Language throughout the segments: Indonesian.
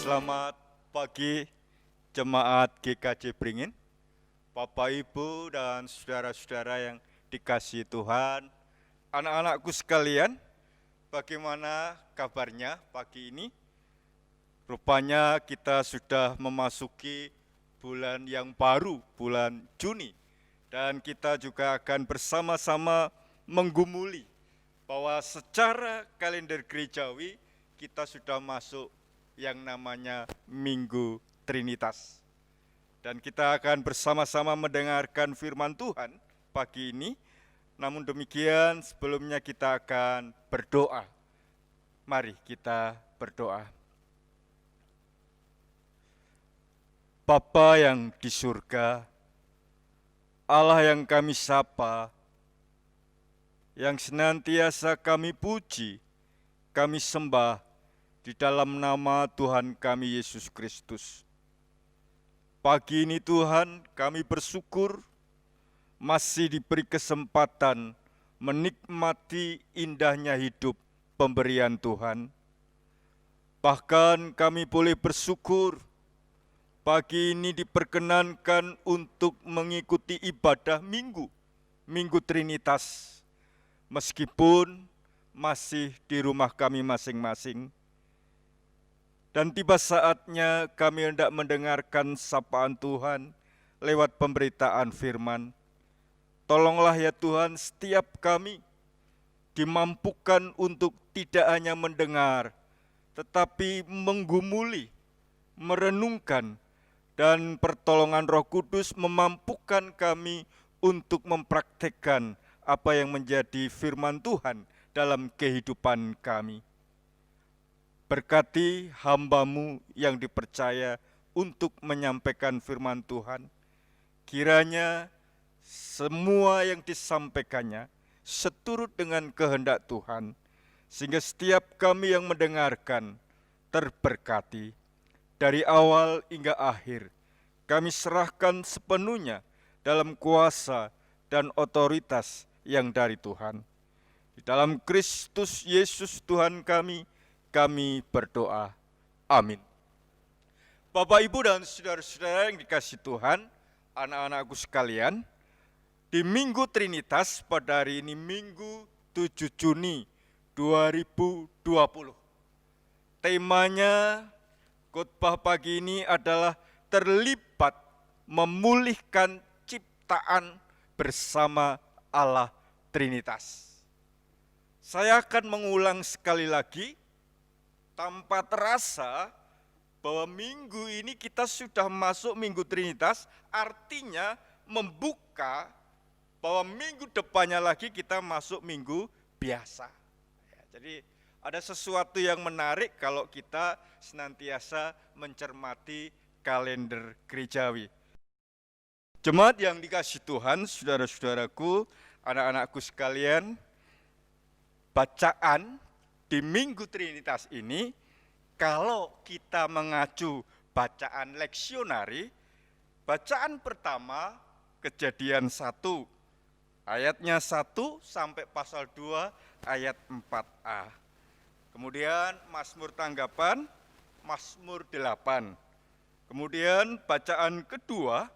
Selamat pagi jemaat GKJ Beringin, Bapak Ibu dan saudara-saudara yang dikasihi Tuhan. Anak-anakku sekalian, bagaimana kabarnya pagi ini? Rupanya kita sudah memasuki bulan yang baru, bulan Juni. Dan kita juga akan bersama-sama menggumuli bahwa secara kalender gerejawi kita sudah masuk yang namanya Minggu Trinitas. Dan kita akan bersama-sama mendengarkan firman Tuhan pagi ini. Namun demikian, sebelumnya kita akan berdoa. Mari kita berdoa. Bapa yang di surga, Allah yang kami sapa, yang senantiasa kami puji, kami sembah di dalam nama Tuhan kami Yesus Kristus. Pagi ini Tuhan, kami bersyukur masih diberi kesempatan menikmati indahnya hidup pemberian Tuhan. Bahkan kami boleh bersyukur pagi ini diperkenankan untuk mengikuti ibadah Minggu Trinitas. Meskipun masih di rumah kami masing-masing. Dan tiba saatnya kami hendak mendengarkan sapaan Tuhan lewat pemberitaan firman. Tolonglah ya Tuhan, setiap kami dimampukan untuk tidak hanya mendengar, tetapi menggumuli, merenungkan, dan pertolongan Roh Kudus memampukan kami untuk mempraktekkan apa yang menjadi firman Tuhan dalam kehidupan kami. Berkati hamba-Mu yang dipercaya untuk menyampaikan firman Tuhan. Kiranya semua yang disampaikannya seturut dengan kehendak Tuhan, sehingga setiap kami yang mendengarkan terberkati. Dari awal hingga akhir, kami serahkan sepenuhnya dalam kuasa dan otoritas yang dari Tuhan. Di dalam Kristus Yesus Tuhan kami berdoa. Amin. Bapak, Ibu, dan saudara-saudara yang dikasihi Tuhan, anak-anakku sekalian, di Minggu Trinitas pada hari ini Minggu 7 Juni 2020. Temanya khotbah pagi ini adalah terlibat memulihkan ciptaan bersama Allah Trinitas. Saya akan mengulang sekali lagi tanpa terasa bahwa minggu ini kita sudah masuk Minggu Trinitas, artinya membuka bahwa minggu depannya lagi kita masuk minggu biasa. Jadi ada sesuatu yang menarik kalau kita senantiasa mencermati kalender gerejawi. Jemaat yang dikasihi Tuhan, saudara-saudaraku, anak-anakku sekalian, bacaan di Minggu Trinitas ini, kalau kita mengacu bacaan leksionari, bacaan pertama Kejadian 1, ayatnya 1 sampai pasal 2, ayat 4a. Kemudian Mazmur tanggapan, Mazmur 8. Kemudian bacaan kedua,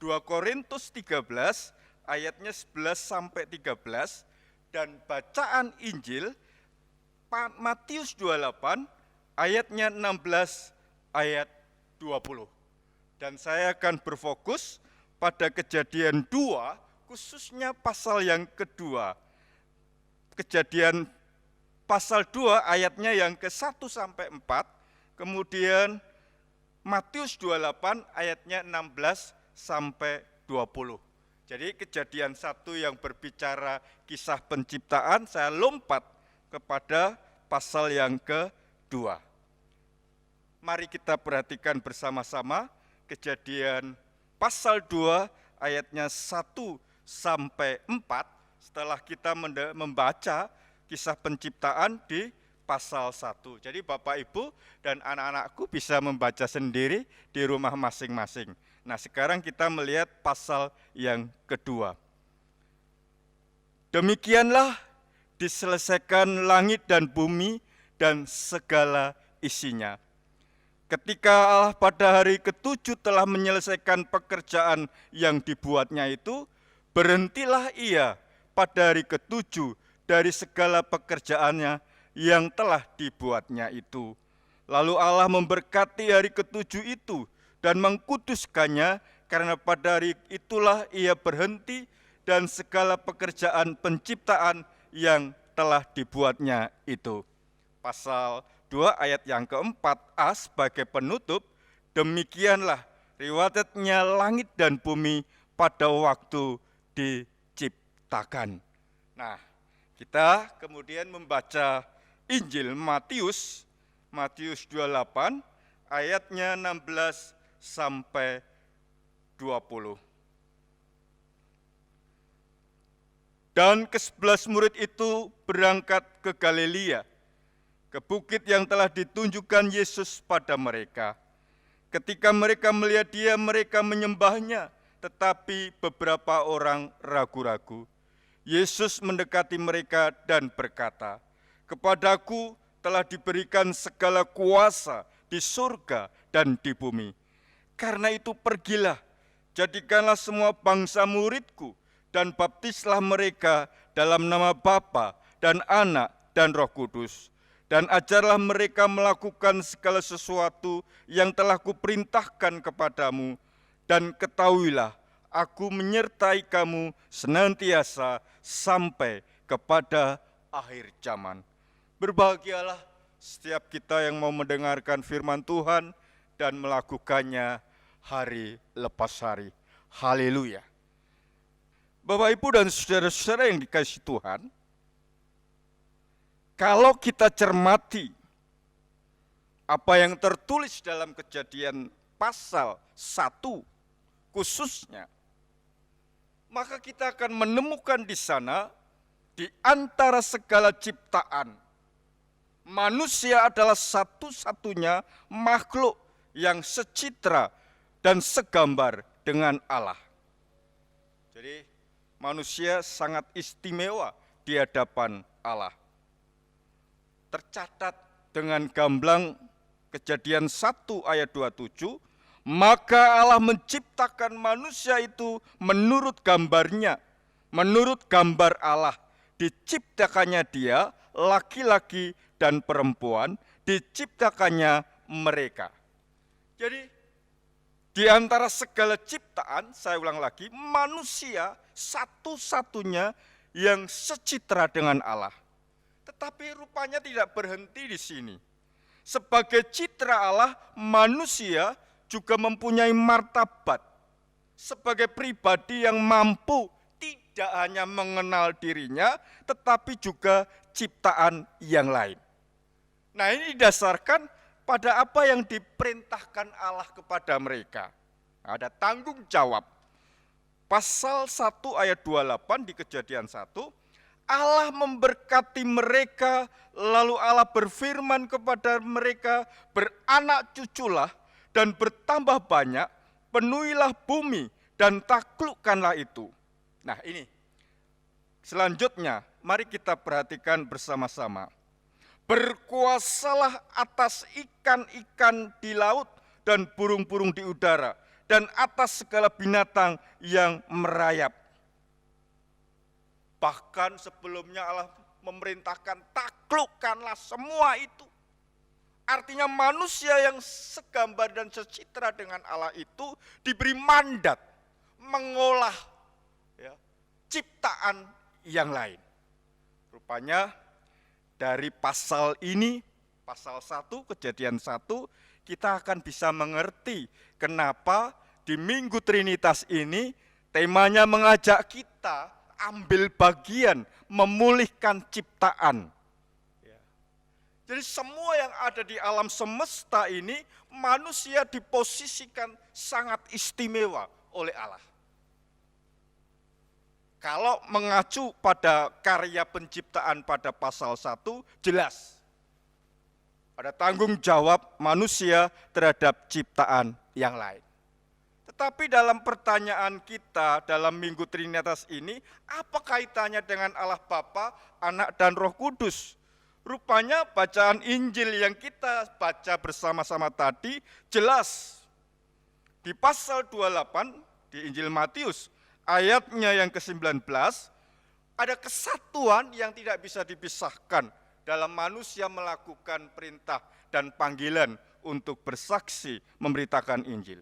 2 Korintus 13, ayatnya 11 sampai 13, dan bacaan Injil Matius 28 ayatnya 16 ayat 20. Dan saya akan berfokus pada Kejadian 2, khususnya pasal yang kedua. Kejadian pasal 2 ayatnya yang ke-1 sampai 4, kemudian Matius 28 ayatnya 16 sampai 20. Jadi Kejadian 1 yang berbicara kisah penciptaan, saya lompat kepada pasal yang kedua. Mari kita perhatikan bersama-sama Kejadian pasal 2 ayatnya 1 sampai 4 setelah kita membaca kisah penciptaan di pasal 1. Jadi Bapak, Ibu, dan anak-anakku bisa membaca sendiri di rumah masing-masing. Nah, sekarang kita melihat pasal yang kedua. Demikianlah diselesaikan langit dan bumi dan segala isinya. Ketika Allah pada hari ketujuh telah menyelesaikan pekerjaan yang dibuatnya itu, berhentilah ia pada hari ketujuh dari segala pekerjaannya yang telah dibuatnya itu. Lalu Allah memberkati hari ketujuh itu dan mengkuduskannya, karena pada hari itulah ia berhenti dan segala pekerjaan penciptaan yang telah dibuatnya itu. Pasal 2 ayat yang keempat A sebagai penutup, demikianlah riwayatnya langit dan bumi pada waktu diciptakan. Nah, kita kemudian membaca Injil Matius 28 ayatnya 16 sampai 20. Dan ke-11 murid itu berangkat ke Galilea, ke bukit yang telah ditunjukkan Yesus pada mereka. Ketika mereka melihat dia, mereka menyembahnya, tetapi beberapa orang ragu-ragu. Yesus mendekati mereka dan berkata, "Kepadaku telah diberikan segala kuasa di surga dan di bumi. Karena itu pergilah, jadikanlah semua bangsa muridku, dan baptislah mereka dalam nama Bapa dan Anak dan Roh Kudus. Dan ajarlah mereka melakukan segala sesuatu yang telah kuperintahkan kepadamu. Dan ketahuilah, aku menyertai kamu senantiasa sampai kepada akhir zaman." Berbahagialah setiap kita yang mau mendengarkan firman Tuhan dan melakukannya hari lepas hari. Haleluya. Bapak, Ibu, dan saudara-saudara yang dikasihi Tuhan, kalau kita cermati apa yang tertulis dalam Kejadian pasal 1 khususnya, maka kita akan menemukan di sana, di antara segala ciptaan, manusia adalah satu-satunya makhluk yang secitra dan segambar dengan Allah. Jadi manusia sangat istimewa di hadapan Allah. Tercatat dengan gamblang Kejadian 1 ayat 27, maka Allah menciptakan manusia itu menurut gambarnya, menurut gambar Allah. Diciptakannya dia, laki-laki dan perempuan, diciptakannya mereka. Jadi di antara segala ciptaan, saya ulang lagi, manusia satu-satunya yang secitra dengan Allah. Tetapi rupanya tidak berhenti di sini. Sebagai citra Allah, manusia juga mempunyai martabat sebagai pribadi yang mampu tidak hanya mengenal dirinya, tetapi juga ciptaan yang lain. Nah, ini didasarkan pada apa yang diperintahkan Allah kepada mereka. Ada tanggung jawab. Pasal 1 ayat 28 di Kejadian 1, Allah memberkati mereka, lalu Allah berfirman kepada mereka, "Beranak cuculah dan bertambah banyak, penuhilah bumi dan taklukkanlah itu." Nah, ini selanjutnya mari kita perhatikan bersama-sama. "Berkuasalah atas ikan-ikan di laut dan burung-burung di udara, dan atas segala binatang yang merayap." Bahkan sebelumnya Allah memerintahkan, taklukkanlah semua itu. Artinya manusia yang segambar dan secitra dengan Allah itu diberi mandat mengolah ciptaan yang lain. Rupanya dari pasal ini, pasal 1, Kejadian 1, kita akan bisa mengerti kenapa di Minggu Trinitas ini temanya mengajak kita ambil bagian memulihkan ciptaan. Jadi semua yang ada di alam semesta ini, manusia diposisikan sangat istimewa oleh Allah. Kalau mengacu pada karya penciptaan pada pasal 1, jelas ada tanggung jawab manusia terhadap ciptaan yang lain. Tetapi dalam pertanyaan kita dalam Minggu Trinitas ini, apa kaitannya dengan Allah Bapa, Anak, dan Roh Kudus? Rupanya bacaan Injil yang kita baca bersama-sama tadi jelas. Di pasal 28 di Injil Matius ayatnya yang ke-19 ada kesatuan yang tidak bisa dipisahkan dalam manusia melakukan perintah dan panggilan untuk bersaksi memberitakan Injil.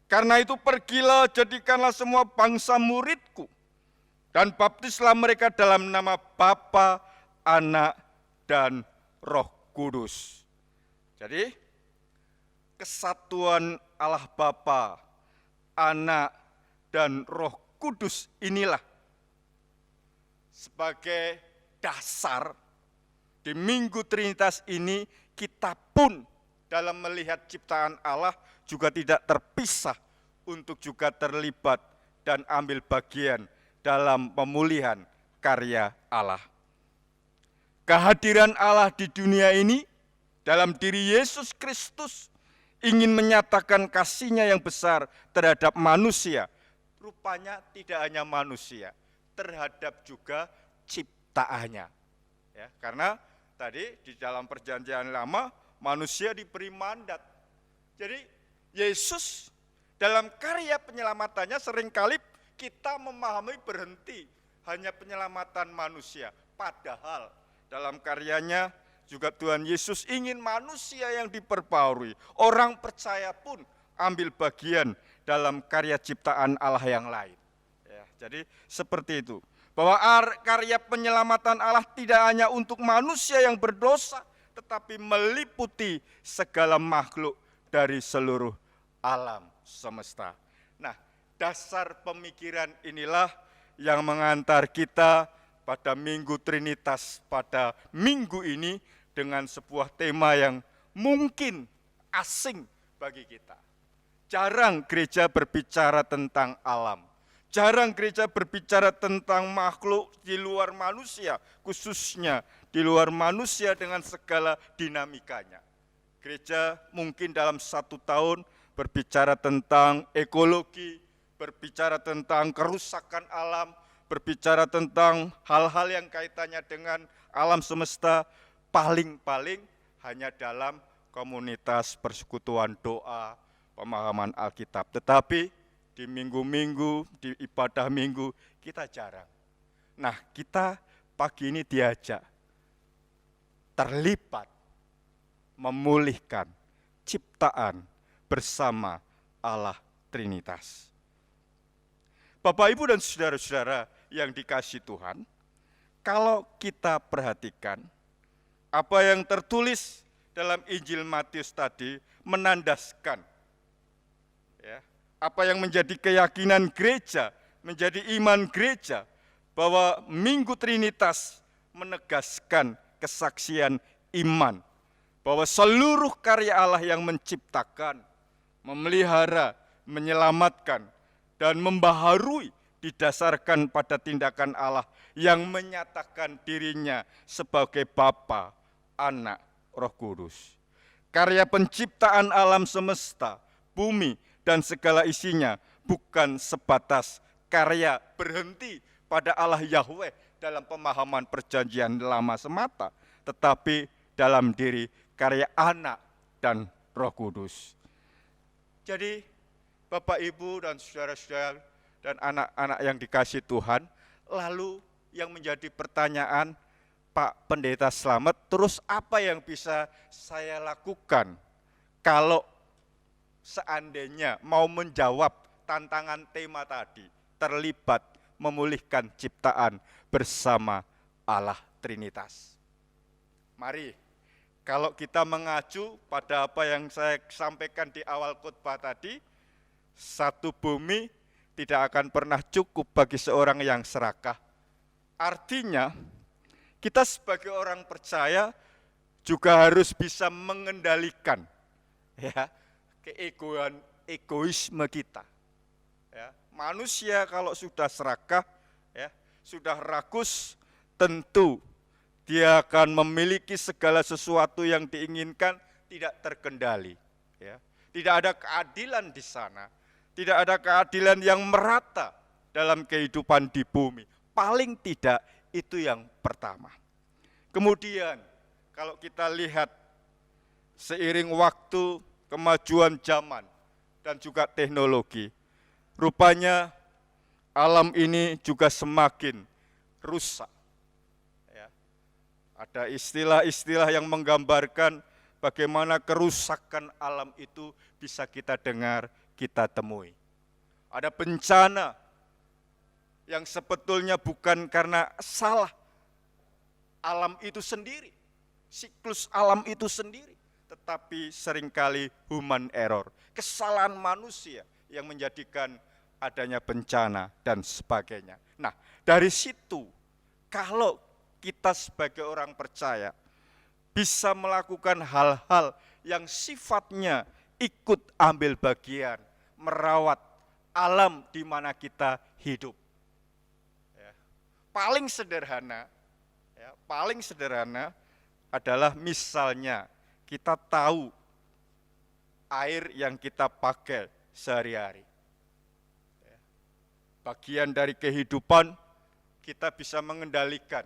Karena itu pergilah, jadikanlah semua bangsa muridku, dan baptislah mereka dalam nama Bapa, Anak, dan Roh Kudus. Jadi, kesatuan Allah Bapa, Anak, dan Roh Kudus inilah sebagai dasar di Minggu Trinitas ini. Kita pun dalam melihat ciptaan Allah juga tidak terpisah untuk juga terlibat dan ambil bagian dalam pemulihan karya Allah. Kehadiran Allah di dunia ini dalam diri Yesus Kristus ingin menyatakan kasih-Nya yang besar terhadap manusia. Rupanya tidak hanya manusia, terhadap juga ciptaannya. Ya, karena tadi di dalam perjanjian lama manusia diberi mandat. Jadi Yesus dalam karya penyelamatannya seringkali kita memahami berhenti hanya penyelamatan manusia. Padahal dalam karyanya juga Tuhan Yesus ingin manusia yang diperbarui. Orang percaya pun ambil bagian dalam karya ciptaan Allah yang lain. Ya, jadi seperti itu. Bahwa karya penyelamatan Allah tidak hanya untuk manusia yang berdosa, tetapi meliputi segala makhluk dari seluruh alam semesta. Nah, dasar pemikiran inilah yang mengantar kita pada Minggu Trinitas pada minggu ini dengan sebuah tema yang mungkin asing bagi kita. Jarang gereja berbicara tentang alam. Jarang gereja berbicara tentang makhluk di luar manusia, khususnya di luar manusia dengan segala dinamikanya. Gereja mungkin dalam 1 tahun berbicara tentang ekologi, berbicara tentang kerusakan alam, berbicara tentang hal-hal yang kaitannya dengan alam semesta, paling-paling hanya dalam komunitas persekutuan doa, pemahaman Alkitab. Tetapi di minggu-minggu, di ibadah minggu, kita jarang. Nah, kita pagi ini diajak terlibat, memulihkan ciptaan bersama Allah Trinitas. Bapak, Ibu, dan saudara-saudara yang dikasihi Tuhan, kalau kita perhatikan apa yang tertulis dalam Injil Matius tadi menandaskan ya, apa yang menjadi keyakinan gereja, menjadi iman gereja, bahwa Minggu Trinitas menegaskan kesaksian iman, bahwa seluruh karya Allah yang menciptakan, memelihara, menyelamatkan, dan membaharui didasarkan pada tindakan Allah yang menyatakan dirinya sebagai Bapa, Anak, Roh Kudus. Karya penciptaan alam semesta, bumi, dan segala isinya bukan sebatas karya berhenti pada Allah Yahweh dalam pemahaman perjanjian lama semata, tetapi dalam diri karya Anak dan Roh Kudus. Jadi Bapak, Ibu, dan saudara-saudara dan anak-anak yang dikasihi Tuhan, lalu yang menjadi pertanyaan, Pak Pendeta Slamet, terus apa yang bisa saya lakukan kalau seandainya mau menjawab tantangan tema tadi, terlibat memulihkan ciptaan bersama Allah Trinitas? Mari, kalau kita mengacu pada apa yang saya sampaikan di awal khotbah tadi, satu bumi tidak akan pernah cukup bagi seorang yang serakah. Artinya, kita sebagai orang percaya juga harus bisa mengendalikan ya, egoisme kita. Ya, manusia kalau sudah serakah, ya, sudah rakus, tentu dia akan memiliki segala sesuatu yang diinginkan tidak terkendali. Ya. Tidak ada keadilan di sana, tidak ada keadilan yang merata dalam kehidupan di bumi. Paling tidak itu yang pertama. Kemudian kalau kita lihat seiring waktu, kemajuan zaman, dan juga teknologi, rupanya alam ini juga semakin rusak. Ya. Ada istilah-istilah yang menggambarkan bagaimana kerusakan alam itu bisa kita dengar, kita temui. Ada bencana yang sebetulnya bukan karena salah alam itu sendiri, siklus alam itu sendiri, tetapi seringkali human error, kesalahan manusia yang menjadikan adanya bencana dan sebagainya. Nah, dari situ kalau kita sebagai orang percaya bisa melakukan hal-hal yang sifatnya ikut ambil bagian, merawat alam di mana kita hidup. Ya. Paling sederhana adalah misalnya kita tahu air yang kita pakai sehari-hari. Bagian dari kehidupan kita bisa mengendalikan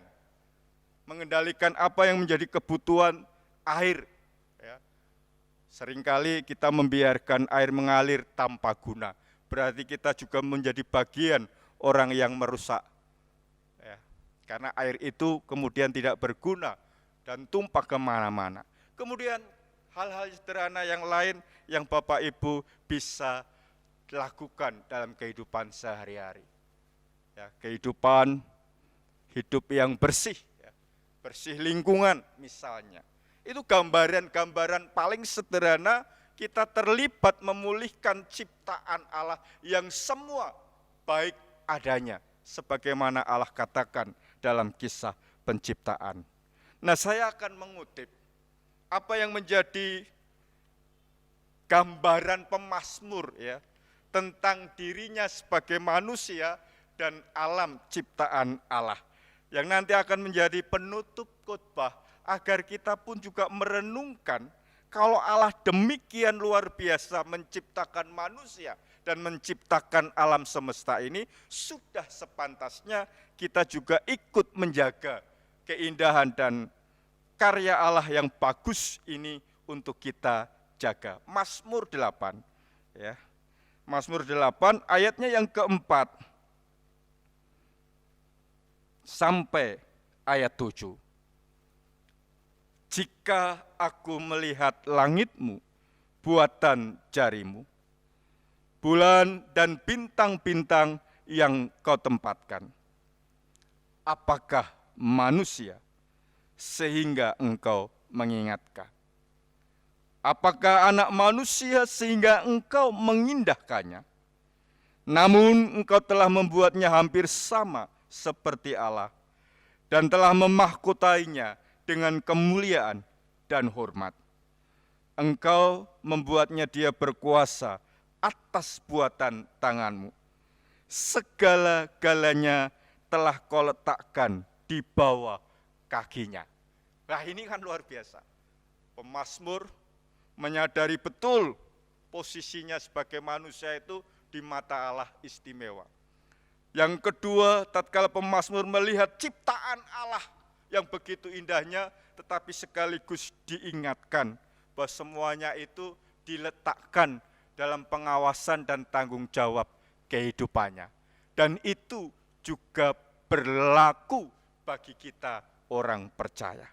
apa yang menjadi kebutuhan air. Ya. Seringkali kita membiarkan air mengalir tanpa guna, berarti kita juga menjadi bagian orang yang merusak. Ya. Karena air itu kemudian tidak berguna dan tumpah kemana-mana. Kemudian hal-hal sederhana yang lain yang Bapak Ibu bisa lakukan dalam kehidupan sehari-hari. Ya, kehidupan hidup yang bersih, ya, bersih lingkungan misalnya. Itu gambaran-gambaran paling sederhana kita terlibat memulihkan ciptaan Allah yang semua baik adanya, sebagaimana Allah katakan dalam kisah penciptaan. Nah, saya akan mengutip apa yang menjadi gambaran pemazmur, ya, tentang dirinya sebagai manusia dan alam ciptaan Allah, yang nanti akan menjadi penutup khotbah agar kita pun juga merenungkan kalau Allah demikian luar biasa menciptakan manusia dan menciptakan alam semesta ini, sudah sepantasnya kita juga ikut menjaga keindahan dan karya Allah yang bagus ini untuk kita jaga. Mazmur 8, ya. Mazmur 8 ayatnya yang keempat sampai ayat 7. Jika aku melihat langitmu, buatan jarimu, bulan dan bintang-bintang yang kau tempatkan, apakah manusia sehingga engkau mengingatkan? Apakah anak manusia sehingga engkau mengindahkannya? Namun engkau telah membuatnya hampir sama seperti Allah dan telah memahkotainya dengan kemuliaan dan hormat. Engkau membuatnya dia berkuasa atas buatan tanganmu. Segala-galanya telah kau letakkan di bawah kakinya. Nah, ini kan luar biasa. Pemazmur menyadari betul posisinya sebagai manusia itu di mata Allah istimewa. Yang kedua, tatkala pemazmur melihat ciptaan Allah yang begitu indahnya, tetapi sekaligus diingatkan bahwa semuanya itu diletakkan dalam pengawasan dan tanggung jawab kehidupannya. Dan itu juga berlaku bagi kita orang percaya.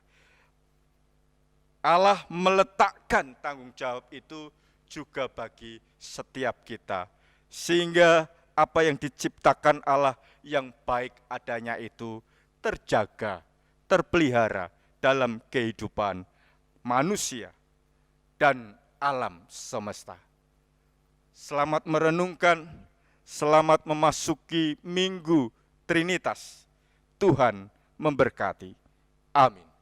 Allah meletakkan tanggung jawab itu juga bagi setiap kita. Sehingga apa yang diciptakan Allah yang baik adanya itu terjaga, terpelihara dalam kehidupan manusia dan alam semesta. Selamat merenungkan, selamat memasuki Minggu Trinitas. Tuhan memberkati. Amin.